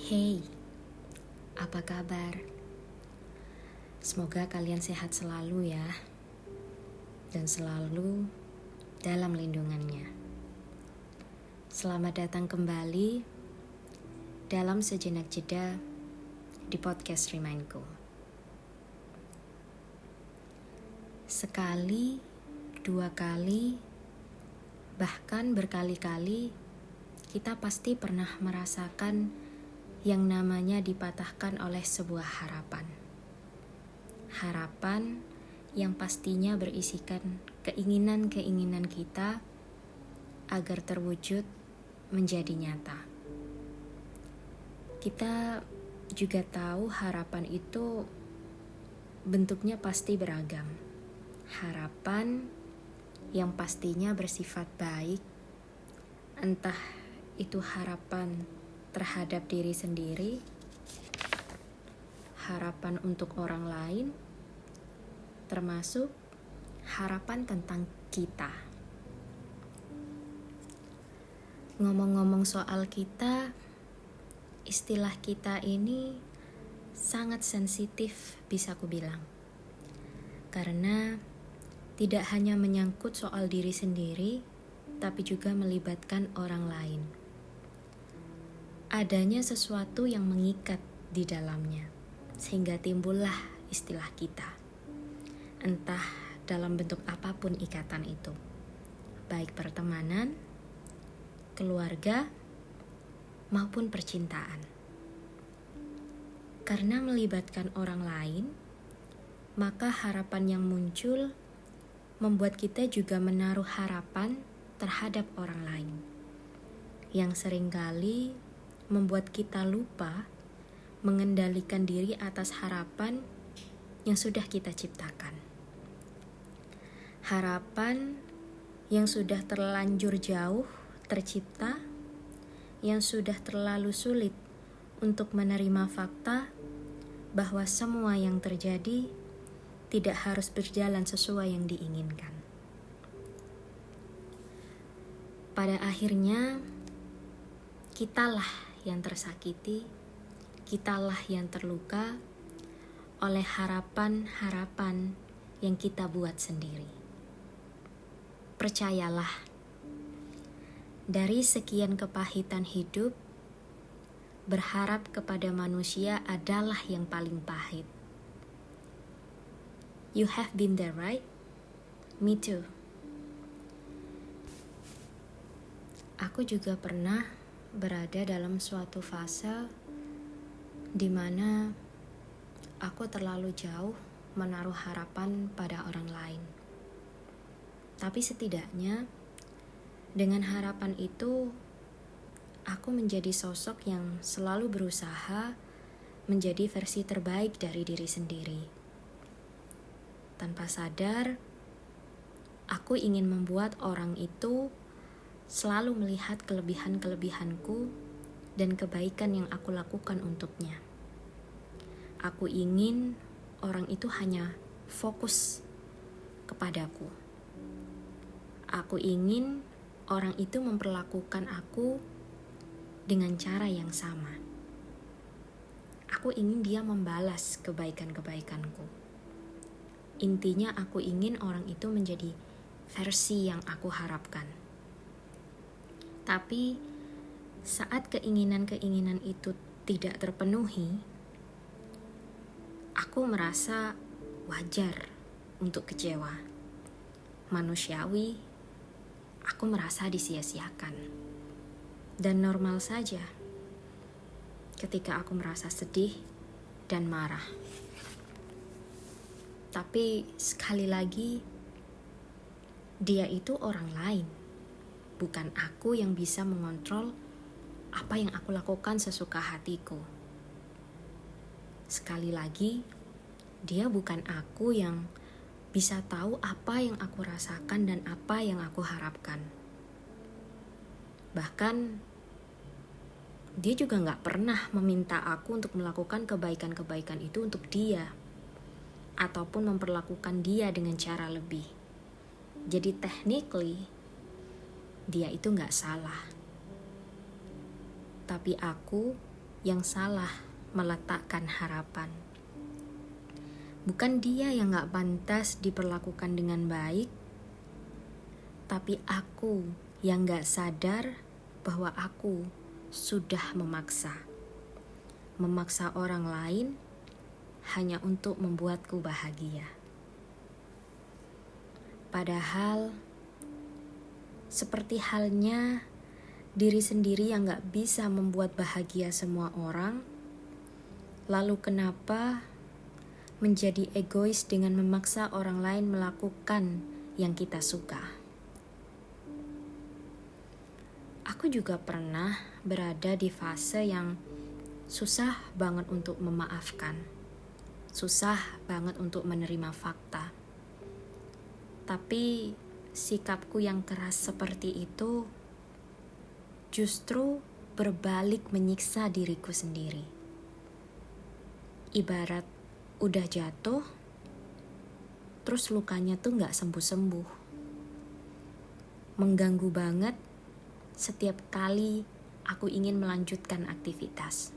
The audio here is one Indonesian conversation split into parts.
Hey, apa kabar? Semoga kalian sehat selalu ya, dan selalu dalam lindungannya. Selamat datang kembali dalam sejenak jeda di podcast Remindku. Sekali, dua kali, bahkan berkali-kali, kita pasti pernah merasakan yang namanya dipatahkan oleh sebuah harapan. Harapan yang pastinya berisikan keinginan-keinginan kita agar terwujud menjadi nyata. Kita juga tahu harapan itu bentuknya pasti beragam. Harapan yang pastinya bersifat baik, entah itu harapan terhadap diri sendiri, harapan untuk orang lain, termasuk harapan tentang kita. Ngomong-ngomong soal kita, istilah kita ini sangat sensitif bisa ku bilang. Karena tidak hanya menyangkut soal diri sendiri, tapi juga melibatkan orang lain. Adanya sesuatu yang mengikat di dalamnya, sehingga timbullah istilah kita. Entah dalam bentuk apapun ikatan itu, baik pertemanan, keluarga, maupun percintaan. Karena melibatkan orang lain, maka harapan yang muncul membuat kita juga menaruh harapan terhadap orang lain, yang seringkali membuat kita lupa mengendalikan diri atas harapan yang sudah kita ciptakan. Harapan yang sudah terlanjur jauh tercipta, yang sudah terlalu sulit untuk menerima fakta bahwa semua yang terjadi tidak harus berjalan sesuai yang diinginkan. Pada akhirnya, kitalah yang tersakiti, kitalah yang terluka oleh harapan-harapan yang kita buat sendiri. Percayalah, dari sekian kepahitan hidup, berharap kepada manusia adalah yang paling pahit. You have been there, right? Me too. Aku juga pernah berada dalam suatu fase di mana aku terlalu jauh menaruh harapan pada orang lain. Tapi setidaknya dengan harapan itu aku menjadi sosok yang selalu berusaha menjadi versi terbaik dari diri sendiri. Tanpa sadar, aku ingin membuat orang itu selalu melihat kelebihan-kelebihanku dan kebaikan yang aku lakukan untuknya. Aku ingin orang itu hanya fokus kepadaku. Aku ingin orang itu memperlakukan aku dengan cara yang sama. Aku ingin dia membalas kebaikan-kebaikanku. Intinya aku ingin orang itu menjadi versi yang aku harapkan. Tapi saat keinginan-keinginan itu tidak terpenuhi, aku merasa wajar untuk kecewa. Manusiawi, aku merasa disia-siakan. Dan normal saja ketika aku merasa sedih dan marah. Tapi sekali lagi, dia itu orang lain. Bukan aku yang bisa mengontrol apa yang aku lakukan sesuka hatiku. Sekali lagi, dia bukan aku yang bisa tahu apa yang aku rasakan dan apa yang aku harapkan. Bahkan, dia juga gak pernah meminta aku untuk melakukan kebaikan-kebaikan itu untuk dia, ataupun memperlakukan dia dengan cara lebih. Jadi technically, dia itu gak salah. Tapi aku yang salah meletakkan harapan. Bukan dia yang gak pantas diperlakukan dengan baik, tapi aku yang gak sadar bahwa aku sudah memaksa orang lain hanya untuk membuatku bahagia. Padahal seperti halnya diri sendiri yang gak bisa membuat bahagia semua orang, lalu kenapa menjadi egois dengan memaksa orang lain melakukan yang kita suka? Aku juga pernah berada di fase yang susah banget untuk memaafkan, susah banget untuk menerima fakta. Tapi sikapku yang keras seperti itu justru berbalik menyiksa diriku sendiri. Ibarat udah jatuh, terus lukanya tuh gak sembuh-sembuh. Mengganggu banget setiap kali aku ingin melanjutkan aktivitas.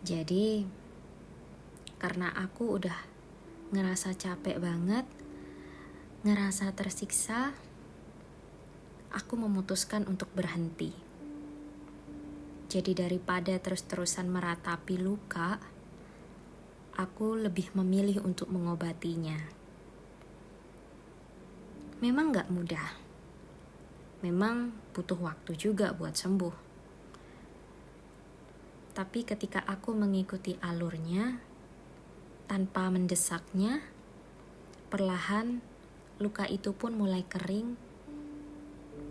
Jadi, karena aku udah ngerasa capek banget, ngerasa tersiksa, aku memutuskan untuk berhenti. Jadi daripada terus-terusan meratapi luka, aku lebih memilih untuk mengobatinya. Memang gak mudah. Memang butuh waktu juga buat sembuh. Tapi ketika aku mengikuti alurnya, tanpa mendesaknya, perlahan luka itu pun mulai kering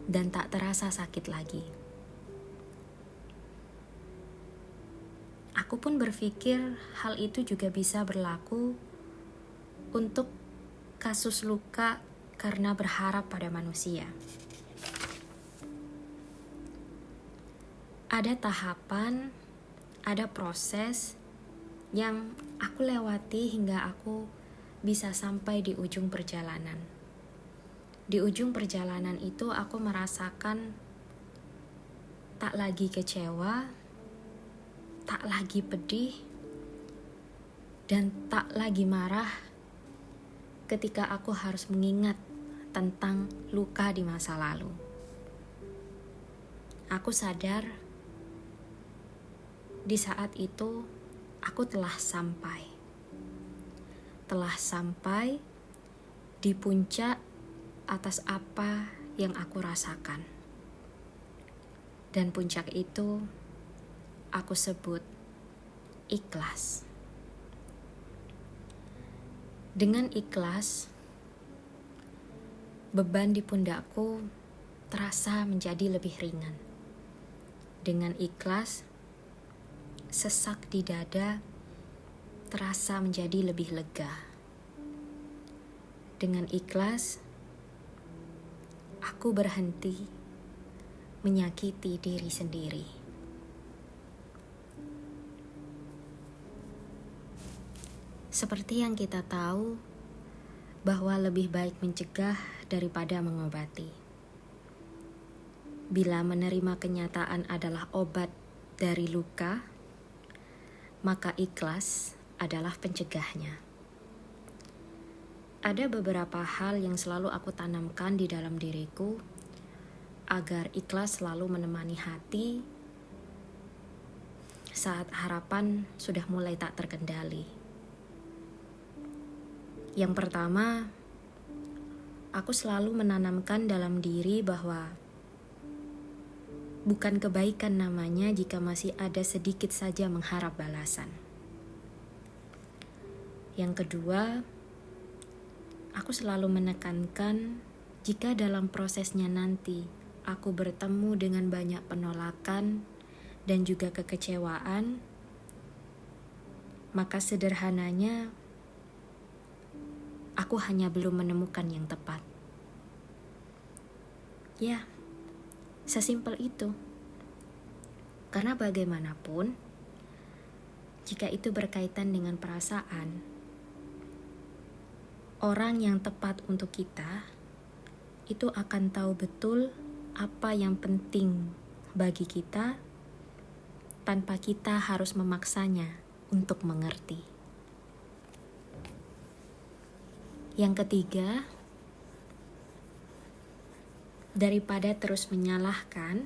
dan tak terasa sakit lagi. Aku pun berpikir hal itu juga bisa berlaku untuk kasus luka karena berharap pada manusia. Ada tahapan, ada proses yang aku lewati hingga aku bisa sampai di ujung perjalanan. Di ujung perjalanan itu aku merasakan tak lagi kecewa, tak lagi pedih, dan tak lagi marah ketika aku harus mengingat tentang luka di masa lalu. Aku sadar di saat itu aku telah sampai di puncak atas apa yang aku rasakan. Dan puncak itu aku sebut ikhlas. Dengan ikhlas, beban di pundakku terasa menjadi lebih ringan. Dengan ikhlas, sesak di dada terasa menjadi lebih lega. Dengan ikhlas, aku berhenti menyakiti diri sendiri. Seperti yang kita tahu, bahwa lebih baik mencegah daripada mengobati. Bila menerima kenyataan adalah obat dari luka, maka ikhlas adalah pencegahnya. Ada beberapa hal yang selalu aku tanamkan di dalam diriku agar ikhlas selalu menemani hati saat harapan sudah mulai tak terkendali. Yang pertama, aku selalu menanamkan dalam diri bahwa bukan kebaikan namanya jika masih ada sedikit saja mengharap balasan. Yang kedua, aku selalu menekankan jika dalam prosesnya nanti aku bertemu dengan banyak penolakan dan juga kekecewaan, maka sederhananya aku hanya belum menemukan yang tepat. Ya, sesimpel itu. Karena bagaimanapun, jika itu berkaitan dengan perasaan, orang yang tepat untuk kita itu akan tahu betul apa yang penting bagi kita tanpa kita harus memaksanya untuk mengerti. Yang ketiga, daripada terus menyalahkan,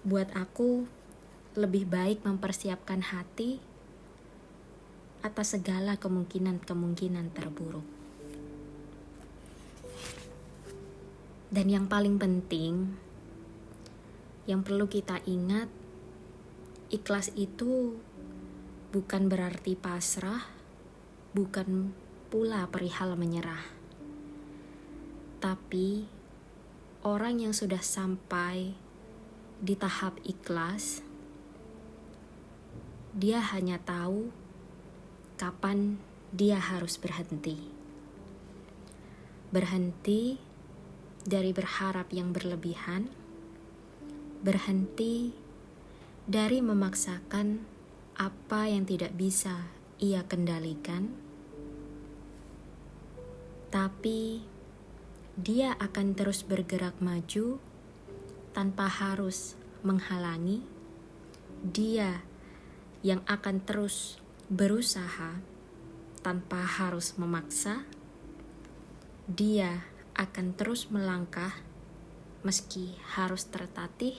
buat aku lebih baik mempersiapkan hati atas segala kemungkinan-kemungkinan terburuk. Dan yang paling penting, yang perlu kita ingat, ikhlas itu bukan berarti pasrah, bukan pula perihal menyerah. Tapi orang yang sudah sampai di tahap ikhlas, dia hanya tahu kapan dia harus berhenti. Berhenti dari berharap yang berlebihan, berhenti dari memaksakan apa yang tidak bisa ia kendalikan, tapi dia akan terus bergerak maju tanpa harus menghalangi. Dia yang akan terus berusaha tanpa harus memaksa. Dia akan terus melangkah meski harus tertatih.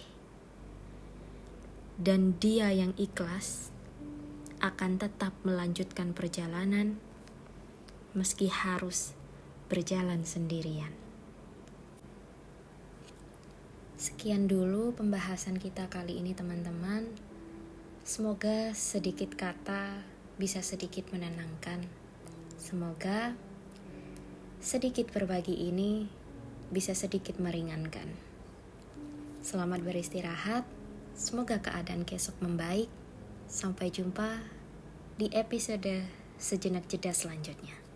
Dan dia yang ikhlas akan tetap melanjutkan perjalanan meski harus berjalan sendirian. Sekian dulu pembahasan kita kali ini, teman-teman. Semoga sedikit kata bisa sedikit menenangkan. Semoga sedikit berbagi ini bisa sedikit meringankan. Selamat beristirahat. Semoga keadaan besok membaik. Sampai jumpa di episode Sejenak Jeda selanjutnya.